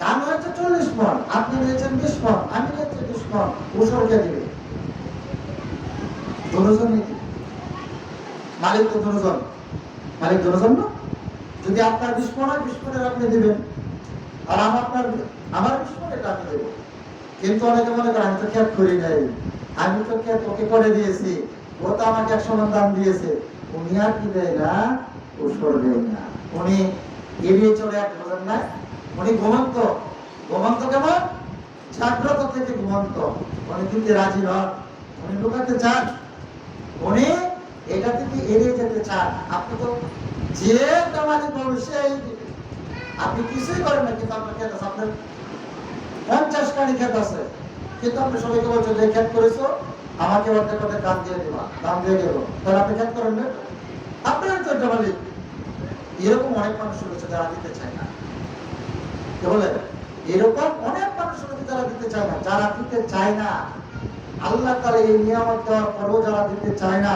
দাম হয়েছে 40 মণ, আপনি নিয়েছেন 20 মণ, আমি নিয়েছি 20 মণ। উসর কে দিবে? দুজন নিতে, মালিক তো দুজন, মালিক দুজন না। যদি আপনার 20 মণ হয় 20 মণের আপনি দিবেন, আর আমার 20 মণ এটা আমি দেবো। কিন্তু অনেকে মনে করেন আমি তো খেয়াল করি নাই, আমি তো খেয়াল ওকে করে দিয়েছি, ও তো আমাকে 100 মণ দাম দিয়েছে, উনি আর কি দেয় না, উসর দেয় না। উনি এড়িয়ে চলে এক বোঝেন না, উনি ঘুমন্ত। ঘুমন্ত কেমন? জাগ্রত থেকে ঘুমন্ত। উনি দিতে রাজি নন, উনি লুকাতে চান, উনি এটা থেকে এড়িয়ে যেতে চান। আপনি তো যে মালিক ভবিষ্যৎ আপনি কিছুই করেন না, কিন্তু আপনার ক্ষেত আছে, আপনার 50 কানি ক্ষেত আছে, কিন্তু আপনি সবাইকে বলছেন যে ক্ষেত করেছো, আমাকে অর্ধেক দাম দিয়ে দেবা, দাম দিয়ে দেবো, তাহলে আপনি ক্ষেত করেন না, আপনার তো এটা মালিক। এরকম অনেক মানুষ রয়েছে যারা দিতে চায় না। বলে এরকম অনেক মানুষ রয়েছে যারা দিতে চায় না, যারা দিতে চায় না। আল্লাহ তাআলা এই নিয়ামত দেওয়ার পরেও যারা দিতে চায় না,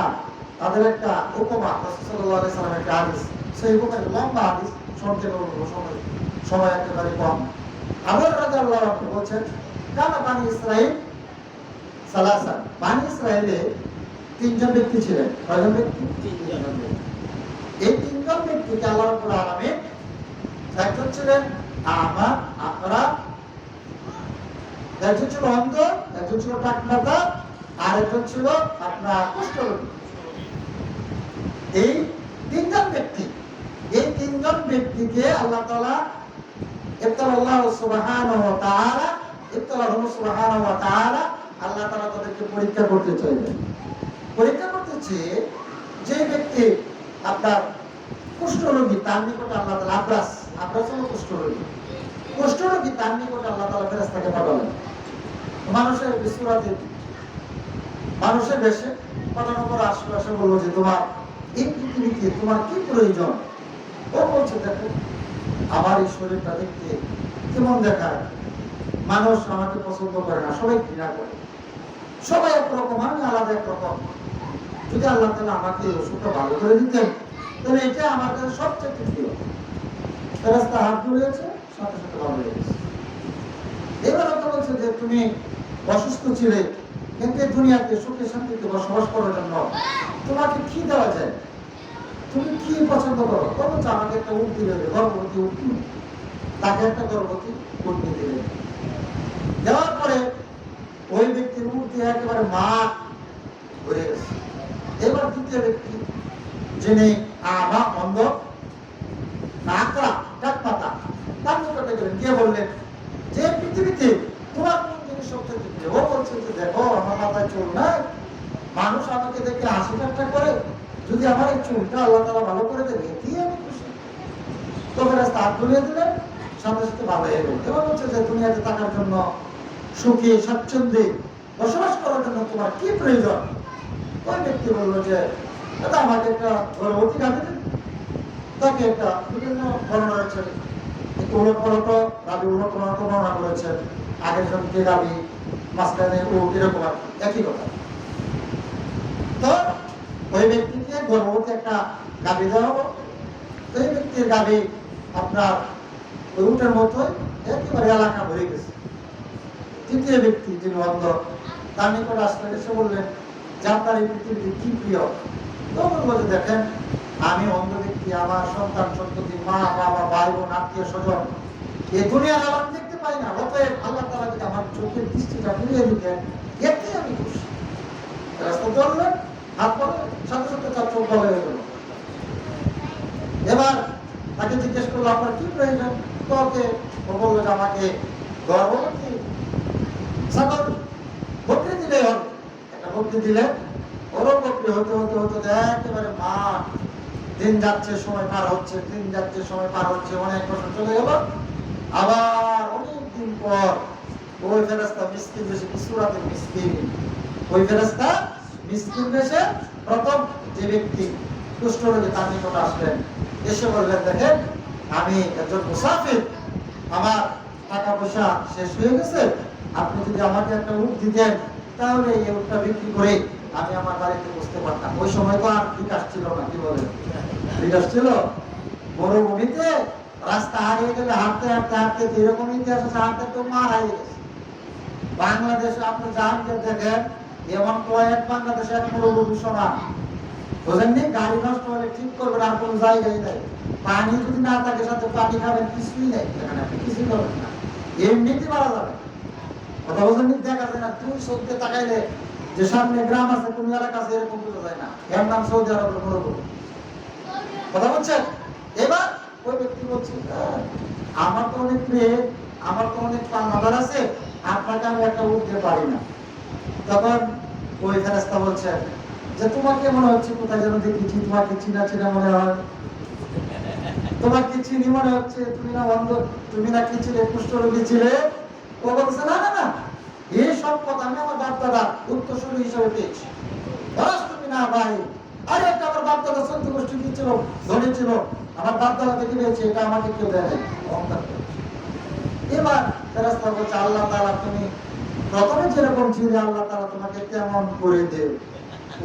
তাদের একটা উপমা রাসূল সাল্লাল্লাহু আলাইহি ওয়াসাল্লামের একটা হাদিস, সেই উপমাটা লম্বা হাদিস, সংক্ষেপে বলবো, সময় একেবারে কম। আবু রাদিয়াল্লাহু আনহু বলেন, কানা বানি ইসরাঈল সালাসা, বানি ইসরাঈলে 3 জন ব্যক্তি ছিলেন। কয়জন ব্যক্তি? 3 জন ব্যক্তি। এই 3 জন ব্যক্তিকে আল্লাহ রাব্বুল আলামিন, একজন ছিলেন আমা, আকরা, একজন ছিল অন্ধ, একজন ছিল টাকমাতা, আর একজন ছিল আপনার কুষ্ঠরোগী। এই 3 জন ব্যক্তি, এই 3 জন ব্যক্তিকে আল্লাহ তাআলা ইবতালাল্লাহু সুবহানাহু ওয়া তাআলা, ইবতালাহু সুবহানাহু ওয়া তাআলা, আল্লাহ তাআলা তাদেরকে পরীক্ষা করতে চাইলেন। পরীক্ষা করতে চেয়ে যে ব্যক্তি আপনার কুষ্ঠরোগী, তার নিকটে আল্লাহ তাআলা আব্রাস হলো কুষ্ঠরোগী, তার নিকটে আল্লাহ তাআলা ফেরেশতাকে পাঠালেন। মানুষের বিসুরাতে, মানুষের বেশে পাঠানোর পর আশেপাশে বললো যে তোমার এই পৃথিবীতে তোমার কি প্রয়োজন? ও বলছে দেখো আমার এই শরীরটা দেখতে কেমন দেখায়, মানুষ আমাকে পছন্দ করে না, সবাই ঘৃণা করে, সবাই একরকম, আমি আলাদা একরকম। যদি আল্লাহ তাআলা আমাকে এই ওষুধটা ভালো করে দিতেন, তাহলে এটা আমার কাছে সবচেয়ে প্রিয়। ফেরেশতা হাত ধরেছে, সাথে সাথে ভালো হয়ে গেছে। এবার কথা বলছে যে তুমি অসুস্থ ছিলে, কিন্তু দুনিয়াতে সুখে শান্তিতে বসবাস করার জন্য তোমাকে কি দেওয়া যায়, তুমি কি পছন্দ করো? বলছে আমাকে একটা উট দিলে, গর্ভবতী উট, তাকে একটা গর্ভবতী উট দিলে। দেওয়ার পরে ওই ব্যক্তির উট দিয়ে একেবারে মা ঘুরে গেছে। এবার দ্বিতীয় ব্যক্তি, যিনি আমা, অন্ধ, আকরা, টাকমাতা, তার নিকটে গেলেন, গিয়ে বললেন যে পৃথিবীতে তোমার কোন জিনিস সবচেয়ে প্রিয়? ও বলছে যে দেখো আমার মাথায় চুল নাই, মানুষ আমাকে দেখে হাসি ঠাট্টা করে, যদি আমার এই চুলটা আল্লাহ তাআলা ভালো করে দেবে এতেই আমি খুশি। তো ফেরেশতা হাত ধরিয়ে দিলেন, সাথে সাথে ভালো হয়ে গেল। এবার বলছে যে দুনিয়াতে থাকার জন্য, সুখে স্বাচ্ছন্দ্যে বসবাস করার জন্য তোমার কি প্রয়োজন? ওই ব্যক্তি বললো যে দাদা আমাকে একটা গর্ভবতী গাভী দিন। তাকে একটা বিভিন্ন বর্ণনা রয়েছে, একটু উলট পালট রাবি উলট পালট বর্ণনা করেছেন, আগের জনকে রাবি মাঝখানে ও এরকম আর একই কথা। তো ওই ব্যক্তিকে গর্ভবতী একটা গাভী দেওয়া হলো। ওই ব্যক্তির গাভী আপনার ওই উটের মতোই একেবারে এলাকা ভরে গেছে। তৃতীয় ব্যক্তি যিনি অন্ধ, তার নিকট আসলে এসে বললেন যে আপনার এই পৃথিবীতে কি প্রিয়? তখন বলে দেখেন আমি অন্ধ ব্যক্তি, আমার সন্তান সন্ততি, মা বাবা, ভাই বোন, আত্মীয় স্বজন, এ দুনিয়ার আলাম দেখতে পাই না। অতএব আল্লাহ তাআলা যদি আমার চোখের দৃষ্টিটা ফিরিয়ে দিতেন, এতে আমি খুশি। রাস্তা ধরলেন, হাত পড়ে, সাথে সাথে তার চোখ ভালো হয়ে গেল। এবার তাকে জিজ্ঞেস করলো আপনার কি প্রয়োজন? তোকে ও বললো যে আমাকে গর্ভবতী ছাগল বকরি দিলে হবে। একটা বকরি দিলে ওরও বকরি হতে হতে হতে একেবারে মা দিন যাচ্ছে সময় পার হচ্ছে, দিন যাচ্ছে সময় পার হচ্ছে, অনেক বছর চলে গেল। আবার অনেক দিন পর ওই ফেরেশতা মিসকিন বেশে সূরাতে মিসকিন, ওই ফেরেশতা মিসকিন বেশে প্রথম যে ব্যক্তি কুষ্ঠরোগী তার নিকট আসলেন, এসে বললেন দেখেন আমি একজন মুসাফির, আমার টাকা পয়সা শেষ হয়ে গেছে, আপনি যদি আমাকে একটা উট দিতেন তাহলে এই উটটা বিক্রি করে আমি আমার বাড়িতে বসতে পারতাম। ওই সময় তো আর বিকাশ ছিল না, কি বলেন, বিকাশ ছিল মরুভূমিতে, রাস্তা হারিয়ে গেলে হাঁটতে হাঁটতে হাঁটতে এরকম ইতিহাস আছে, হাঁটতে তো মার হারিয়ে গেছে। বাংলাদেশে আপনি জাহাঙ্গীর দেখেন এমন কয়েক বাংলাদেশে এক মরুভূমি সমান, বুঝেননি? গাড়ি নষ্ট হলে ঠিক করবেন আর কোনো জায়গায় নেই, পানি যদি না থাকে সাথে পানি খাবেন কিছুই নেই, এখানে আপনি কিছুই করবেন না, এমনিতে মারা যাবে। কথা বলছেন? দেখা যায় না, তুই সৌদিতে তাকাইলে যে সামনে গ্রাম আছে কোন এলাকা আছে এরকম বোঝা যায় না, এর নাম সৌদি আরবের মরুভূমি। কথা বলছেন? এবার ওই ব্যক্তি বলছে আমার তো অনেক মেয়ে, আমার তো অনেক পানাদার আছে, আপনাকে আমি একটা উঠতে পারি না। তখন ওই ফেরেশতা বলছেন যে তোমাকে মনে হচ্ছে কোথায় যেন দেখেছি, তোমাকে চিনা চিনা মনে হয়, তোমাকে চিনি মনে হচ্ছে, তুমি না অন্ধ, তুমি না কি ছিলে, কুষ্ঠরোগী ছিলে। ও বলছে না না না, এই সব কথা আমি আমার বাপ দাদা উত্তরসূরি হিসেবে পেয়েছি। তুমি না ভাই, আরে একটা আমার বাপ দাদা সন্ত গোষ্ঠী কি ছিল, ধনী ছিল, আমার বাপ দাদা থেকে পেয়েছে, এটা আমাকে কেউ দেয় নাই। এবার ফেরেশতা বলছে আল্লাহ তাআলা তুমি প্রথমে যেরকম ছিলে আল্লাহ তাআলা তোমাকে তেমন করে দেব।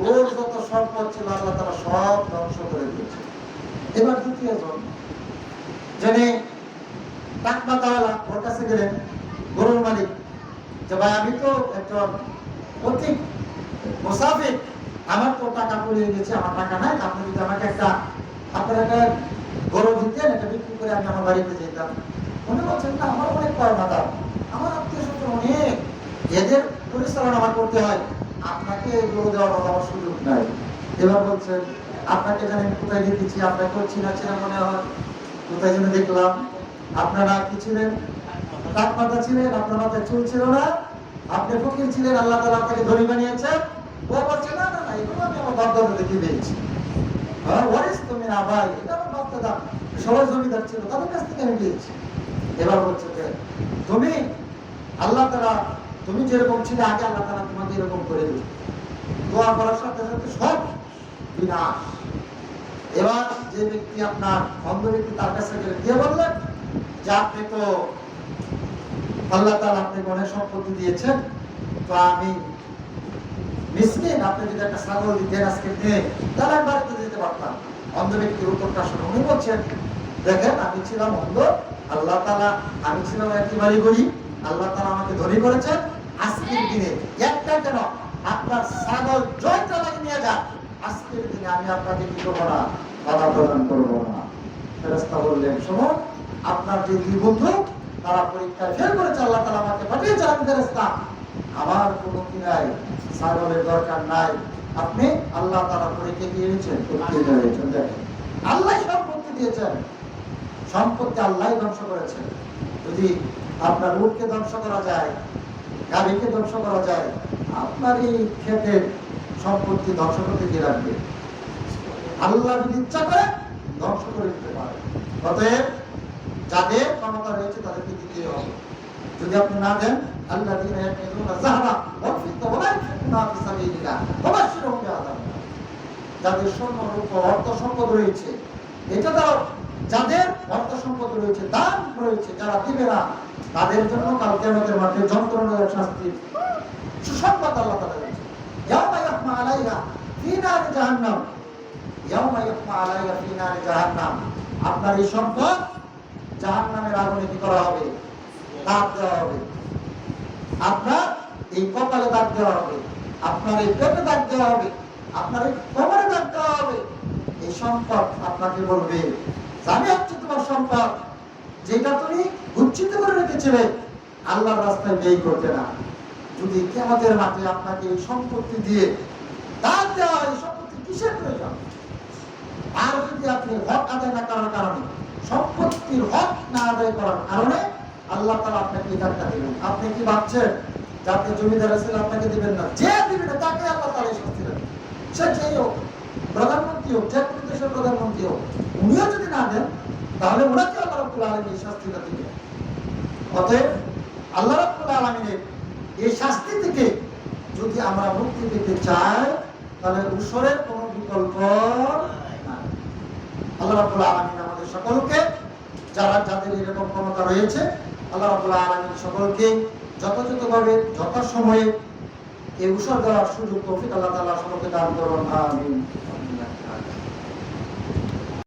ওর যত সম্পদ ছিল আল্লাহ তাআলা সব ধ্বংস করে দিয়েছে। এবার দ্বিতীয় জন যিনি টাকমাতাওয়ালা, ওর কাছে গেলেন গরুর মালিক, যে ভাই আমি তো একজন পথিক মুসাফির, আমার তো টাকা পড়ে গেছে, আমার টাকা নাই, আপনি যদি আমাকে একটা আপনার একটা গরু দিতেন, এটা বিক্রি করে আমি আমার বাড়িতে যেতাম। উনি বলছেন না আমার অনেক পাওনাদার, আমার আত্মীয় স্বজন অনেক, এদের পরিচালনা আমার করতে হয়, আপনাকে গরু দেওয়ার মতো আমার সুযোগ নাই। এবার বলছেন আপনাকে জানি কোথায় দেখেছি, আপনাকেও চিনা চিনা মনে হয়, কোথায় যেন দেখলাম, আপনারা কি ছিলেন? টাক মাথা ছিলেন, আপনার মাথায় চুল ছিল না, আপনি ফকির ছিলেন, আল্লাহ তাআলা আপনাকে ধনী বানিয়েছেন। ও বলছে না না না, এগুলো আমি আমার বাপ দাদা দেখে পেয়েছি। হ্যাঁ ওয়ারিস তুমি না ভাই, এটা আমার বাপ দাদা সবাই জমিদার ছিল, তাদের কাছ থেকে আমি পেয়েছি। এবার বলছে যে তুমি আল্লাহ তাআলা, তুমি যেরকম ছিলে আগে আল্লাহ তাআলা তোমাকে এরকম করে দেবে। দোয়া করার সাথে সাথে সব বিনাশ। এবার যে ব্যক্তি আপনার অন্ধ ব্যক্তি তার কাছে গেলে দিয়ে বললেন যে আপনি তো আল্লাহ তাআলা আপনাকে অনেক সম্পত্তি দিয়েছেন, তো আমি মিসকিন, আপনি যদি একটা ছাগল দিতেন আজকে দিনে তাহলে আমি বাড়িতে যেতে পারতাম। অন্ধ ব্যক্তির উত্তরটা শুনে উনি বলছেন দেখেন আমি ছিলাম অন্ধ, আল্লাহ তাআলা, আমি ছিলাম একেবারে গরিব, আল্লাহ তাআলা আমাকে ধনী করেছেন, আজকের দিনে একটা কেন আপনার ছাগল জয়টা লাগে নিয়ে যান, আজকের দিনে আমি আপনাকে কি করবো না, বাধা প্রদান করবো না। ফেরেশতা বললেন শোনো, আপনার যে দুই বন্ধু তারা পরীক্ষায় ফেল করেছে, আল্লাহ তাআলা আমাকে পাঠিয়েছে, আমি ফেরেশতা, আমার কোনো কি নাই, ছাগলের দরকার নাই, আপনি আল্লাহ তাআলা পরীক্ষা দিয়েছেন, উত্তীর্ণ হয়েছেন। দেখেন আল্লাহ সম্পত্তি দিয়েছেন, সম্পত্তি আল্লাহ ধ্বংস করেছেন। যদি আপনার উটকে ধ্বংস করা যায়, গাভীকে ধ্বংস করা যায়, আপনার এই ক্ষেতের সম্পত্তি ধ্বংস করতে কি রাখবে? আল্লাহ যদি ইচ্ছা করে ধ্বংস করে দিতে পারে। অতএব যাদের ক্ষমতা রয়েছে তাদেরকে দিতে হবে। যদি আপনি না দেন, আল্লাহ যাদের স্বর্ণ রূপ অর্থ সম্পদ রয়েছে এটা দাও। যাদের অর্থ সম্পদ রয়েছে, দান রয়েছে, যারা দিবে না তাদের জন্য কাল কিয়ামতের মাঠে যন্ত্রণাদায়ক শাস্তির সুসংবাদ আল্লাহ তাআলা দিয়েছেন। ইয়াউমা ইয়াহমা আলাইহা ফি নারি জাহান্নাম, ইয়াউমা ইয়াহমা আলাইহা ফি নারি জাহান্নাম। আপনার এই সম্পদ জাহান্নামের আগুনে কি করা হবে? দাগ দেওয়া হবে। আপনার এই কপালে দাগ দেওয়া হবে, আপনার এই পেটে দাগ দেওয়া হবে, আপনার এই কোমরে দাগ দেওয়া হবে। এই সম্পদ আপনাকে বলবে, আমি হচ্ছে তোমার সম্পদ, যেটা তুমি গচ্ছিত করে রেখেছিলে, আল্লাহর রাস্তায় ব্যয় করতে না। যদি কিয়ামতের মাঠে আপনাকে এই সম্পত্তি দিয়ে দাগ দেওয়া হয়, সম্পত্তি কিসের প্রয়োজন? আর যদি আপনি হক আদায় না করার কারণে, সম্পত্তির হক না আদায় করার কারণে আল্লাহ তাআলা আপনাকে এই দাগটা দিবেন, আপনি কি ভাবছেন যে আপনি জমিদার আছেন আপনাকে দিবেন না? যে দিবে না তাকে আল্লাহ তাআলা শাস্তি দেবেন। সে যেই হোক, প্রধানমন্ত্রী হোক, যে কোনো দেশের প্রধানমন্ত্রী হোক, উনিও যদি না দেন তাহলে ওনাকে আল্লাহ রাব্বুল আলামিন এই শাস্তিটা দিবেন। অতএব আল্লাহ রাব্বুল আলামিনের এই শাস্তি থেকে যদি আমরা মুক্তি পেতে চাই তাহলে ঊসরের কোনো বিকল্প নাই। আল্লাহ রাব্বুল আলামিন আমাদের সকলকে, যাদের এরকম ক্ষমতা রয়েছে, আল্লাহ রাব্বুল আলামিন সকলকে যথাযথভাবে যথাসময়ে এই ঊসর দেওয়ার সুযোগ তৌফিক আল্লাহ তাআলা সকলকে দান করুন। আমিন।